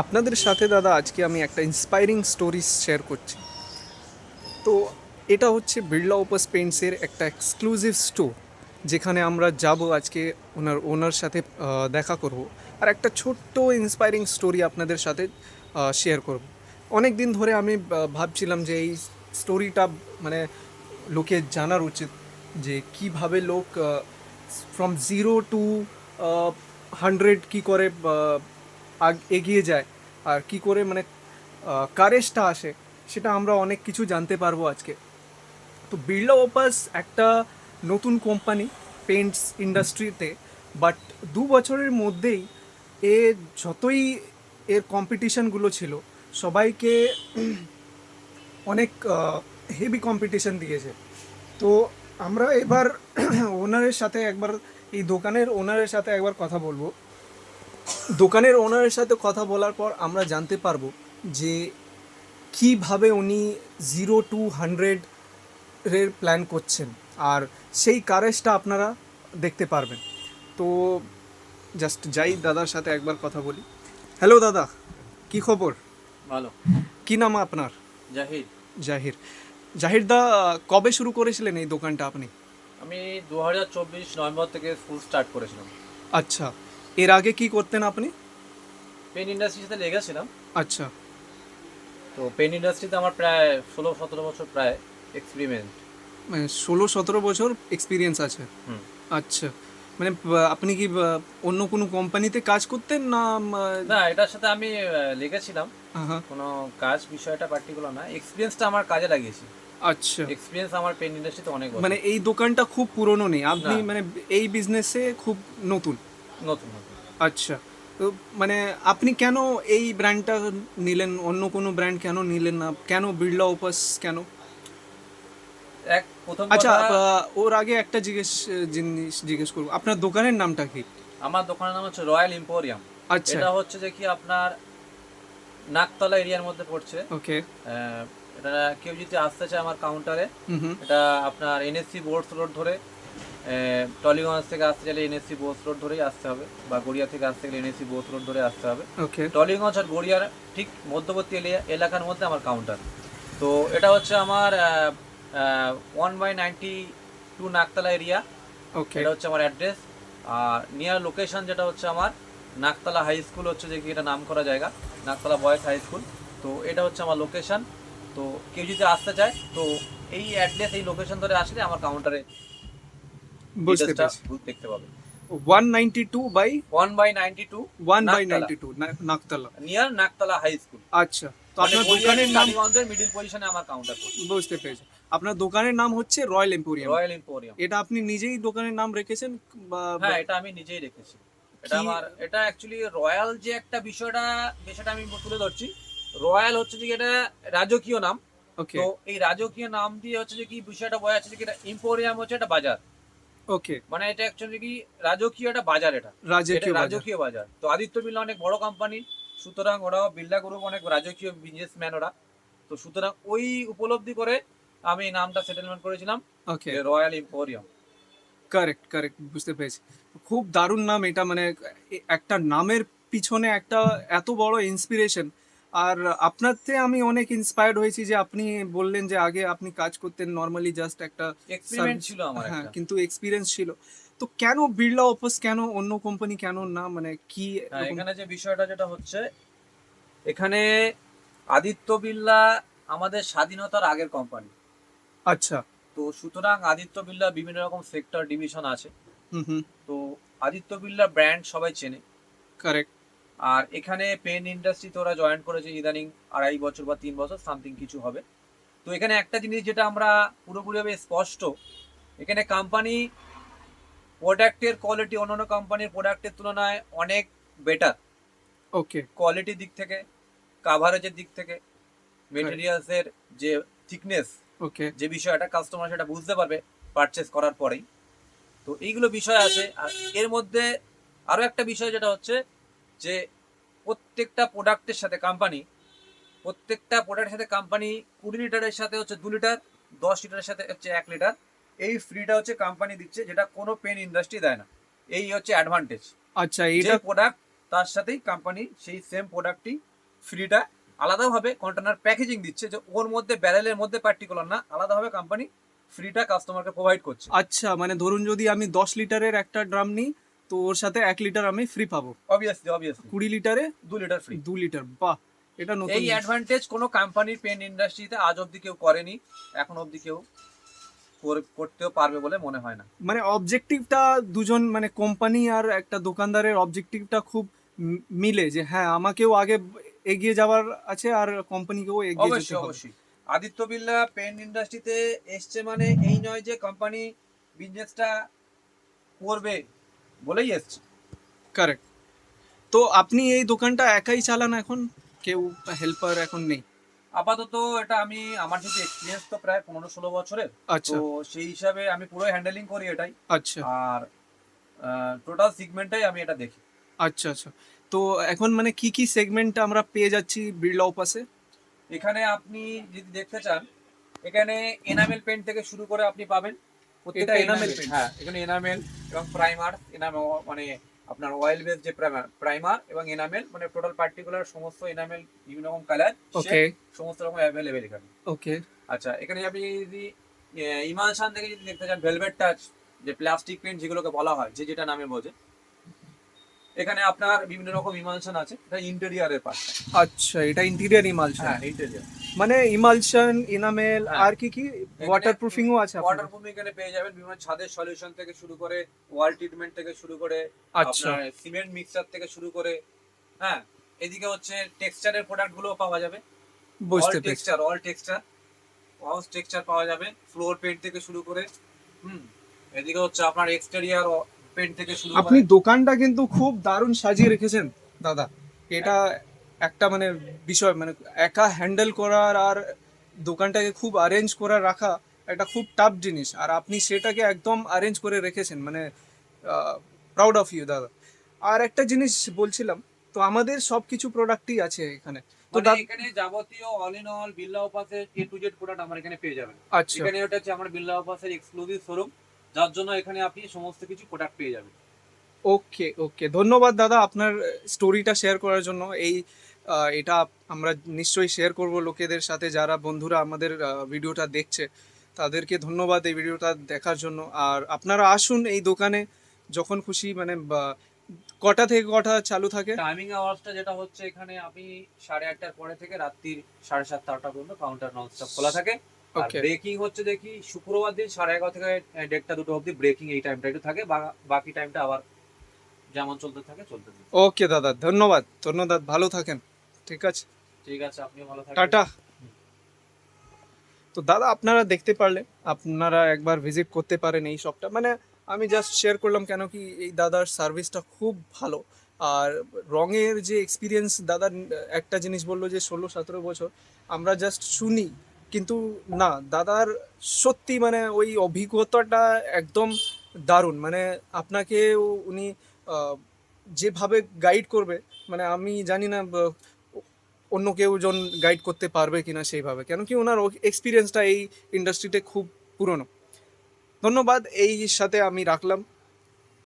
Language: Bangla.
আপনাদের সাথে দাদা আজকে আমি একটা ইন্সপায়ারিং স্টোরি শেয়ার করছি। তো এটা হচ্ছে বিড়লা ওপাস পেন্টসের একটা এক্সক্লুসিভ স্টোর, যেখানে আমরা যাব আজকে ওনার সাথে দেখা করব, আর একটা ছোট্ট ইন্সপায়ারিং স্টোরি আপনাদের সাথে শেয়ার করব। অনেক দিন ধরে আমি ভাবছিলাম যে এই স্টোরিটা মানে লোকে জানার উচিত, যে কিভাবে লোক ফ্রম জিরো টু 100 কী করে এগিয়ে যায়, আর কি করে মানে কারেজটা আসে, সেটা আমরা অনেক কিছু জানতে পারবো আজকে। তো বিড়লা ওপাস একটা নতুন কোম্পানি পেন্টস ইন্ডাস্ট্রিতে, বাট 2 বছরের মধ্যেই এ যতই এর কম্পিটিশানগুলো ছিল, সবাইকে অনেক হেভি কম্পিটিশন দিয়েছে। তো আমরা এবার ওনারের সাথে একবার, এই দোকানের ওনারের সাথে একবার কথা বলবো। দোকানের ওনারের সাথে কথা বলার পর আমরা জানতে পারবো যে কীভাবে উনি 0 to 100 এর প্ল্যান করছেন, আর সেই কারেজটা আপনারা দেখতে পারবেন। তো জাস্ট যাই দাদার সাথে একবার কথা বলি। হ্যালো দাদা, কি খবর? ভালো। কি নাম আপনার? জাহিদ। জাহির। জাহির দা, কবে শুরু করেছিলেন এই দোকানটা আপনি? আমি 2024 নভেম্বর থেকে স্কুল স্টার্ট করেছিলাম। আচ্ছা, এর আগে কি করতেন আপনি? পেন ইন্ডাস্ট্রির সাথে লেগেছিলাম। আচ্ছা, তো পেন ইন্ডাস্ট্রিতে আমার প্রায় 16-17 বছর প্রায় এক্সপেরিমেন্ট। মানে 16-17 বছর এক্সপিরিয়েন্স আছে। হুম। আচ্ছা, মানে আপনি কি অন্য কোনো কোম্পানিতে কাজ করতেন না? না, এটার সাথে আমি লেগেছিলাম। হ্যাঁ। কোনো কাজ বিষয়টা পার্টিকুলার না, এক্সপিরিয়েন্সটা আমার কাজে লাগিয়েছি। আচ্ছা, এক্সপিরিয়েন্স আমার পেন ইন্ডাস্ট্রিতে অনেক বছর। মানে এই দোকানটা খুব পুরনো নেই, আপনি না, মানে এই বিজনেসে খুব নতুন। নতুন নতুন। আচ্ছা, তো মানে আপনি কেন এই ব্র্যান্ডটা নিলেন, অন্য কোনো ব্র্যান্ড কেন নিলেন না? কেন বিড়লা ওপাস কেন? প্রথম আচ্ছা, কথা, ওর আগে একটা জিনিস জিজ্ঞেস করবো, আপনার দোকানের নামটা কি? আমার দোকানের নাম হচ্ছে রয়্যাল এম্পোরিয়াম। আচ্ছা। এটা হচ্ছে যে কি আপনার নাকতলা এরিয়ার মধ্যে পড়ছে। ওকে। এটা কেউ যদি আসতে চায় আমার কাউন্টারে, হুম হুম। এটা আপনার এনএসসি বোর্ডস রোড ধরে, টলিগঞ্জ থেকে আসতে চাইলে এনএসসি বোর্ডস রোড ধরেই আসতে হবে, বা গড়িয়া থেকে আসতে গেলে এনএসসি বোর্ডস রোড ধরে আসতে হবে। ওকে। টলিগঞ্জ আর গড়িয়ার ঠিক মধ্যবর্তী এলাকার মধ্যে আমার কাউন্টার। তো এটা হচ্ছে আমার 1/92 নাকতলা এরিয়া। ওকে। এটা হচ্ছে আমার অ্যাড্রেস। আর নিয়ার লোকেশন যেটা হচ্ছে আমার নাকতলা হাই স্কুল, হচ্ছে যে কি এটা নাম করা জায়গা, নাকতলা বয়েজ হাই স্কুল। তো এটা হচ্ছে আমার লোকেশন। তো কেউ যদি আসতে চায় তো এই অ্যাড্রেস, এই লোকেশন ধরে আসলে আমার কাউন্টারে বুঝতে ডিটেলসটা পেরেছি। দেখতে পাবে। 192 by 1/92 one by Naktala, 92 Naktala. Near Naktala high school. আচ্ছা, তো মানে আপনার গড়িয়ার দোকানের নাম? টালিগঞ্জের মিডিল পজিশনে আমার কাউন্টার পড়ছে। বুঝতে পেরেছি। আপনার দোকানের নাম হচ্ছে রয়্যাল এম্পোরিয়াম। Royal emporium. এটা আপনি নিজেই দোকানের নাম রেখেছেন? হ্যাঁ, এটা আমি নিজেই রেখেছি। এটা কি? আমার, এটা অ্যাকচুয়ালি রয়্যাল যে একটা বিষয়টা আমি তুলে ধরছি। রয়্যাল হচ্ছে যে এটা রাজকীয় নাম। ওকে। তো এই রাজকীয় নাম দিয়ে হচ্ছে যে কি বিষয়টা বোঝা যাচ্ছে যে এটা এম্পোরিয়াম হচ্ছে একটা বাজার। ওকে। মানে এটা অ্যাকচুয়ালি কি রাজকীয় একটা বাজার, এটা এটা রাজকীয় বাজার। রাজকীয় বাজার। তো আদিত্য বিড়লা অনেক বড় কোম্পানি, সুতরাং ওরাও বিড়লা গ্রুপ অনেক রাজকীয় বিজনেসম্যান ওরা। তো সুতরাং ওই উপলব্ধি করে আমি নামটা সেটেলমেন্ট করেছিলাম ওকে। যে রয়্যাল এম্পোরিয়াম। কারেক্ট, কারেক্ট, বুঝতে পেরেছি। খুব দারুণ নাম এটা, মানে একটা নামের পিছনে একটা এত বড় ইন্সপিরেশন। আর আপনার থেকে আমি অনেক ইন্সপায়ার্ড হয়েছি, যে আপনি বললেন যে আগে আপনি কাজ করতেন নর্মালি, জাস্ট একটা এক্সপেরিমেন্ট সার্ভিস। ছিল আমার হ্যাঁ, একটা। কিন্তু এক্সপিরিয়েন্স ছিল। তো কেন বিড়লা অপস, কেন অন্য কোম্পানি কেন না, মানে কি হ্যাঁ, এরকম? এখানে যে বিষয়টা যেটা হচ্ছে, এখানে আদিত্য বিড়লা আমাদের স্বাধীনতার আগের কোম্পানি। আচ্ছা। তো সুতরাং আদিত্য বিড়লা বিভিন্ন রকম সেক্টর ডিভিশন আছে। হুম হুম। তো আদিত্য বিড়লা ব্র্যান্ড সবাই চেনে। কারেক্ট। আর এখানে পেন ইন্ডাস্ট্রিতে ওরা জয়েন করেছে ইদানিং 2.5 বছর বা 3 বছর সামথিং কিছু হবে। তো এখানে একটা জিনিস যেটা আমরা পুরোপুরিভাবে স্পষ্ট, এখানে কোম্পানি প্রোডাক্টের কোয়ালিটি অন্যান্য কোম্পানির প্রোডাক্টের তুলনায় অনেক বেটার। ওকে। কোয়ালিটির দিক থেকে, কাভারেজের দিক থেকে, কারেক্ট। মেটেরিয়ালসের যে থিকনেস, ওকে। যে বিষয়টা কাস্টমার সেটা বুঝতে পারবে পারচেস করার পরেই। তো এইগুলো বিষয় আছে। আর এর মধ্যে আরও একটা বিষয় যেটা হচ্ছে যে প্রত্যেকটা প্রোডাক্টের সাথে কোম্পানি, প্রত্যেকটা প্রোডাক্টের সাথে কোম্পানি 20 লিটারের সাথে হচ্ছে 2 লিটার, 10 লিটারের সাথে হচ্ছে 1 লিটার, এই ফ্রিটা হচ্ছে কোম্পানি দিচ্ছে, যেটা কোনো পেন ইন্ডাস্ট্রি দেয় না। এই হচ্ছে অ্যাডভান্টেজ। আচ্ছা, যে এটা প্রোডাক্ট তার সাথেই কোম্পানি সেই সেম প্রোডাক্টটি ফ্রিটা আলাদাভাবে কন্টেনার প্যাকেজিং দিচ্ছে, যে ওর মধ্যে ব্যারেলের মধ্যে পার্টিকুলার না, আলাদাভাবে কোম্পানি ফ্রিটা কাস্টমারকে প্রোভাইড করছে। আচ্ছা, মানে ধরুন যদি আমি 10 লিটারের একটা ড্রাম নিই, তো ওর সাথে 1 লিটার আমি ফ্রি পাবো। অবভিয়াসলি 20 লিটারে 2 লিটার ফ্রি। 2 লিটার, বাহ, এটা নতুন এই জিনিস। অ্যাডভান্টেজ কোনো কোম্পানির পেন ইন্ডাস্ট্রিতে আজ অবধি কেউ করেনি, এখন অবধি কেউ করতেও পারবে বলে মনে হয় না। মানে অবজেক্টিভটা দুজন, মানে কোম্পানি আর একটা দোকানদারের অবজেক্টিভটা খুব মিলে, যে হ্যাঁ আমাকেও আগে এগিয়ে যাওয়ার আছে আর কোম্পানিকেও এগিয়ে যেতে অবশ্যই হবে। অবশ্যই আদিত্য বিড়লা পেন ইন্ডাস্ট্রিতে এসছে মানে এই নয় যে কোম্পানি বিজনেসটা করবে বলেই এসছে। কারেক্ট। তো আপনি এই দোকানটা একাই চালান এখন, কেউ হেল্পার এখন নেই? আপাতত এটা আমি, আমার যেহেতু এক্সপিরিয়েন্স তো প্রায় 15-16 বছরের, আচ্ছা তো সেই হিসাবে আমি পুরো হ্যান্ডেলিং করি এটাই। আচ্ছা আর টোটাল সিগমেন্টটাই আমি এটা দেখি। আচ্ছা আচ্ছা। তো এখন মানে কি কি সেগমেন্ট আমরা পেয়ে যাচ্ছি বিড়লা ওপাসে? এখানে আপনি যদি দেখতে চান, এখানে এনামেল পেন্ট থেকে শুরু করে আপনি পাবেন প্রত্যেকটা এটা এনামেল enamel পেন্ট। paint? হ্যাঁ, এখানে এনামেল এবং প্রাইমার, মানে আপনার অয়েল বেস যে প্রাইমার এবং এনামেল, মানে টোটাল পার্টিকুলার সমস্ত এনামেল বিভিন্ন রকম কালার ওকে সমস্ত রকম অ্যাভেলেবেল এখানে। ওকে। আচ্ছা, এখানে আপনি যদি ইমালশান থেকে যদি দেখতে চান, ভেলভেট টাচ, যে প্লাস্টিক পেন্ট যেগুলোকে বলা হয়, যে যেটা নামে বোঝে, এখানে আপনার বিভিন্ন রকম ইমালশন আছে। এটা ইন্টেরিয়ারের পার্ট। আচ্ছা, এটা ইন্টেরিয়ার ইমালশন। হ্যাঁ, ইন্টেরিয়ার। মানে ইমালশন, এনামেল, হ্যাঁ। আর কি কি ওয়াটারপ্রুফিংও আছে আপনাদের? ওয়াটারপ্রুফিং এখানে পেয়ে যাবেন, বিভিন্ন ছাদের সলিউশন থেকে শুরু করে ওয়াল ট্রিটমেন্ট থেকে শুরু করে আচ্ছা, আপনার সিমেন্ট মিক্সচার থেকে শুরু করে, হ্যাঁ, এদিকে হচ্ছে টেক্সচারের প্রোডাক্ট গুলো পাওয়া যাবে। বুঝতে পেরেছি। অল টেক্সচার হাউস টেক্সচার পাওয়া যাবে, ফ্লোর পেন্ট থেকে শুরু করে। এদিকে হচ্ছে আপনার এক্সটেরিয়ার পেন্ট থেকে শুরু আপনি করে। দোকানটা কিন্তু খুব দারুণ সাজিয়ে রেখেছেন দাদা। এটা একটা মানে বিষয়, মানে একা হ্যান্ডেল করার আর দোকানটাকে খুব অ্যারেঞ্জ করে রাখা একটা খুব টাফ জিনিস, আর আপনি সেটাকে একদম অ্যারেঞ্জ করে রেখেছেন, মানে প্রাউড অফ ইউ দাদা। আর একটা জিনিস বলছিলাম, তো আমাদের সব কিছু প্রোডাক্টই আছে এখানে, তো মানে এখানে যাবতীয় অল ইন অল বিড়লা ওপাসের এ টু জেড প্রোডাক্ট আমার এখানে পেয়ে যাবেন। আচ্ছা, এখানে ওটা হচ্ছে আমার বিড়লা ওপাসের এক্সক্লুসিভ শোরুম, যার জন্য এখানে আপনি সমস্ত কিছু প্রোডাক্ট পেয়ে যাবেন। ওকে ওকে, ধন্যবাদ দাদা আপনার স্টোরিটা শেয়ার করার জন্য। এটা আমরা নিশ্চয়ই শেয়ার করব লোকেদের সাথে, যারা বন্ধুরা আমাদের ভিডিওটা দেখছে তাদেরকে ধন্যবাদ এই ভিডিওটা দেখার জন্য। আর আপনারা আসুন এই দোকানে যখন খুশি, মানে কটা থেকে কটা চালু থাকে? টাইমিং আওয়ার্সটা যেটা হচ্ছে, এখানে আপনি 8:30টার পরে থেকে রাত্রির 7:30-8টা পর্যন্ত কাউন্টার ননস্টপ খোলা থাকে। আর ওকে ব্রেকিং হচ্ছে দেখি শুক্রবার দিন 11:30 থেকে 1:30-2টো অবধি ব্রেকিং, এই টাইমটা একটু থাকে, বাকি টাইমটা আবার যেমন চলতে থাকে চলতে থাকে। ওকে দাদা, ধন্যবাদ ধন্যবাদ, ভালো থাকেন। ঠিক আছে, ঠিক আছে, আপনিও ভালো থাকবেন। টাটা। তো দাদা আপনারা দেখতে পারলে, আপনারা একবার ভিজিট করতে পারেন এই শপটা। মানে আমি জাস্ট শেয়ার করলাম কেন কি এই দাদার সার্ভিসটা খুব ভালো। আর রঙের যে এক্সপিরিয়েন্স, দাদার একটা জিনিস বললো যে 16-17 বছর, আমরা জাস্ট শুনি, কিন্তু না, দাদার সত্যি মানে ওই অভিজ্ঞতাটা একদম দারুণ। মানে আপনাকে উনি যেভাবে গাইড করবে, মানে আমি জানি না অন্য কেউ জন গাইড করতে পারবে কিনা সেইভাবে, কেন কি ওনার এক্সপিরিয়েন্সটা এই ইন্ডাস্ট্রিতে খুব পুরনো। ধন্যবাদ, এই সাথে আমি রাখলাম।